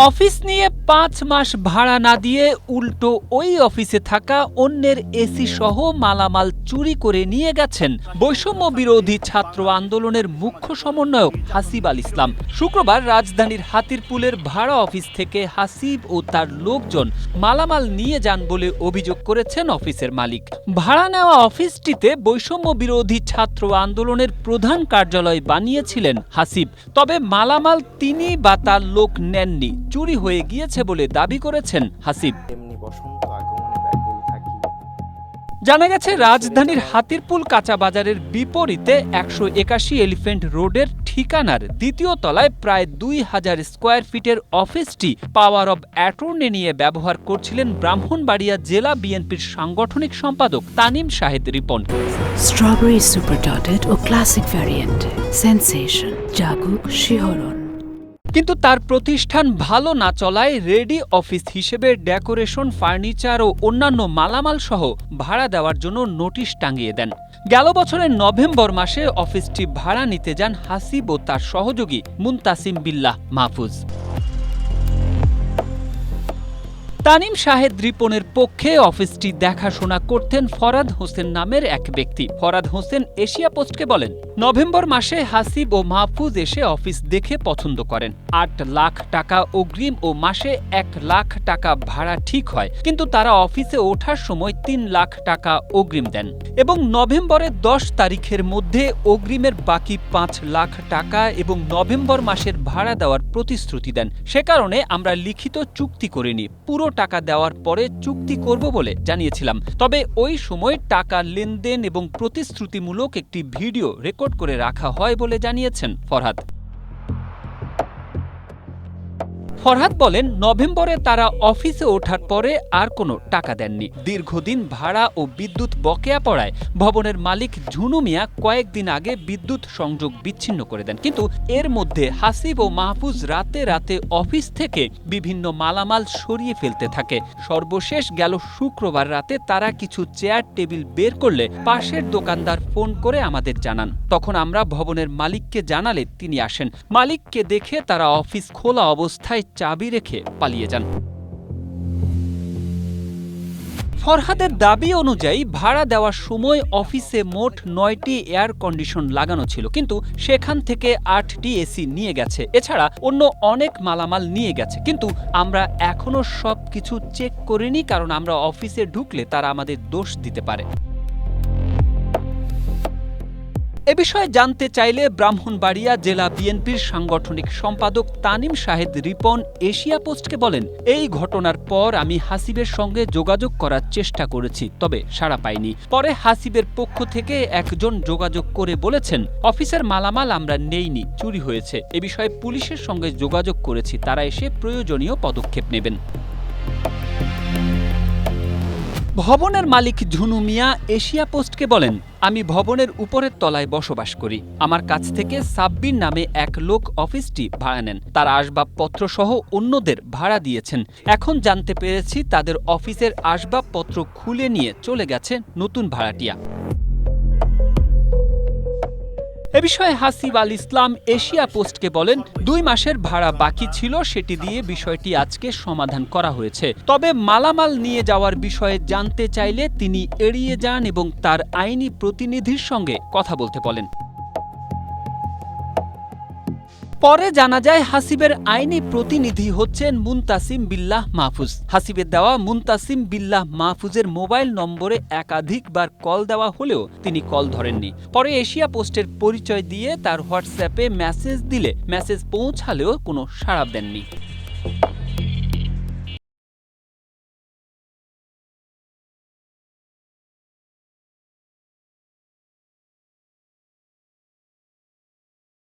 Office নিয়ে ৫ মাস ভাড়া না দিয়ে উল্টো ওই অফিসে থাকা অন্যের এসি সহ মালামাল চুরি করে নিয়ে গেছেন বৈষম্য বিরোধী ছাত্র আন্দোলনের মুখ্য সমন্বয়ক হাসিব আল ইসলাম। শুক্রবার রাজধানীর হাতিরপুলের ভাড়া অফিস থেকে হাসিব ও তার লোকজন মালামাল নিয়ে যান বলে অভিযোগ করেছেন অফিসের মালিক। ভাড়া নেওয়া অফিসটিতে বৈষম্য বিরোধী ছাত্র আন্দোলনের প্রধান কার্যালয় বানিয়েছিলেন হাসিব, তবে মালামাল তিনি বা তার লোক নেননি, চুরি হয়ে গিয়েছে বলে দাবি করেছেন হাসিব। জানা গেছে, রাজধানীর হাতিরপুল কাঁচা বাজারের বিপরীতে ১৮১ এলিফ্যান্ট রোডের ঠিকানার দ্বিতীয় তলায় প্রায় ২,০০০ স্কোয়ার ফিটের অফিসটি পাওয়ার অব অ্যাটর্নি নিয়ে ব্যবহার করছিলেন ব্রাহ্মণবাড়িয়া জেলা বিএনপির সাংগঠনিক সম্পাদক Tanim Shahed Ripon. Strawberry super dotted ও ক্লাসিক ভ্যারিয়েন্ট সেন্সেশন জাগুক শিহরণ। কিন্তু তার প্রতিষ্ঠান ভালো না চলায় রেডি অফিস হিসেবে ডেকোরেশন, ফার্নিচার ও অন্যান্য মালামাল সহ ভাড়া দেওয়ার জন্য নোটিশ টাঙিয়ে দেন। গেল বছরের নভেম্বর মাসে অফিসটি ভাড়া নিতে যান হাসিব ও তার সহযোগী মুনতাসিম বিল্লাহ মাহফুজ। তানিম শাহেদ রিপনের পক্ষে অফিসটি দেখাশোনা করতেন ফরাদ হোসেন নামের এক ব্যক্তি। ফরাদ হোসেন এশিয়া পোস্টকে বলেন, নভেম্বর মাসে হাসিব ও মাহফুজ এসে অফিস দেখে পছন্দ করেন। ৮ লাখ টাকা অগ্রিম ও মাসে ১ লাখ টাকা ভাড়া ঠিক হয়, কিন্তু তারা অফিসে ওঠার সময় ৩ লাখ টাকা অগ্রিম দেন এবং নভেম্বরের ১০ তারিখের মধ্যে অগ্রিমের বাকি ৫ লাখ টাকা এবং নভেম্বর মাসের ভাড়া দেওয়ার প্রতিশ্রুতি দেন। সে কারণে আমরা লিখিত চুক্তি করিনি, পুরো টাকা দেওয়ার পরে চুক্তি করব বলে জানিয়েছিলাম। তবে ওই সময় টাকা লেনদেন এবং প্রতিশ্রুতিমূলক একটি ভিডিও রেকর্ড করে রাখা হয় বলে জানিয়েছেন ফরহাদ। ফরহাদ বলেন, নভেম্বরে তারা অফিসে ওঠার পরে আর কোনো টাকা দেননি। দীর্ঘদিন ভাড়া ও বিদ্যুৎ বকেয়া পড়ায় ভবনের মালিক ঝুনু মিয়া কয়েকদিন আগে বিদ্যুৎ সংযোগ বিচ্ছিন্ন করে দেন। কিন্তু এর মধ্যে হাসিব ও মাহফুজ রাতে রাতে অফিস থেকে বিভিন্ন মালামাল সরিয়ে ফেলতে থাকে। সর্বশেষ গেল শুক্রবার রাতে তারা কিছু চেয়ার টেবিল বের করলে পাশের দোকানদার ফোন করে আমাদের জানান। তখন আমরা ভবনের মালিককে জানালে তিনি আসেন। মালিককে দেখে তারা অফিস খোলা অবস্থায় চাবি রেখে পালিয়ে যান। ফরহাদের দাবি অনুযায়ী ভাড়া দেওয়ার সময় অফিসে মোট ৯টি এয়ার কন্ডিশন লাগানো ছিল, কিন্তু সেখান থেকে ৮টি এসি নিয়ে গেছে। এছাড়া অন্য অনেক মালামাল নিয়ে গেছে, কিন্তু আমরা এখনো সবকিছু চেক করিনি, কারণ আমরা অফিসে ঢুকলে তারা আমাদের দোষ দিতে পারে। এ বিষয়ে জানতে চাইলে ব্রাহ্মণবাড়িয়া জেলা বিএনপির সাংগঠনিক সম্পাদক তানিম শাহেদ রিপন এশিয়া পোস্টকে বলেন, এই ঘটনার পর আমি হাসিবের সঙ্গে যোগাযোগ করার চেষ্টা করেছি, তবে সাড়া পাইনি। পরে হাসিবের পক্ষ থেকে একজন যোগাযোগ করে বলেছেন, অফিসের মালামাল আমরা নেইনি, চুরি হয়েছে। এ বিষয়ে পুলিশের সঙ্গে যোগাযোগ করেছি, তারা এসে প্রয়োজনীয় পদক্ষেপ নেবেন। ভবনের মালিক ঝুনু মিয়া এশিয়া পোস্টকে বলেন, আমি ভবনের উপরের তলায় বসবাস করি। আমার কাছ থেকে সাব্বির নামে এক লোক অফিসটি ভাড়া নেন। তারা আসবাবপত্র সহ অন্যদের ভাড়া দিয়েছেন। এখন জানতে পেরেছি তাদের অফিসের আসবাবপত্র খুলে নিয়ে চলে গেছে নতুন ভাড়াটিয়া। এ বিষয়ে হাসিব আল ইসলাম এশিয়া পোস্টকে বলেন, ২ মাসের ভাড়া বাকি ছিল, সেটি দিয়ে বিষয়টি আজকে সমাধান করা হয়েছে। তবে মালামাল নিয়ে যাওয়ার বিষয়ে জানতে চাইলে তিনি এড়িয়ে যান এবং তার আইনি প্রতিনিধির সঙ্গে কথা বলতে বলেন। পরে জানা যায়, হাসিবের আইনি প্রতিনিধি হচ্ছেন মুনতাসিম বিল্লাহ মাহফুজ। হাসিবের দেওয়া মুনতাসিম বিল্লাহ মাহফুজের মোবাইল নম্বরে একাধিকবার কল দেওয়া হলেও তিনি কল ধরেননি। পরে এশিয়া পোস্টের পরিচয় দিয়ে তার হোয়াটসঅ্যাপে মেসেজ দিলে মেসেজ পৌঁছালেও কোনো সাড়া দেননি।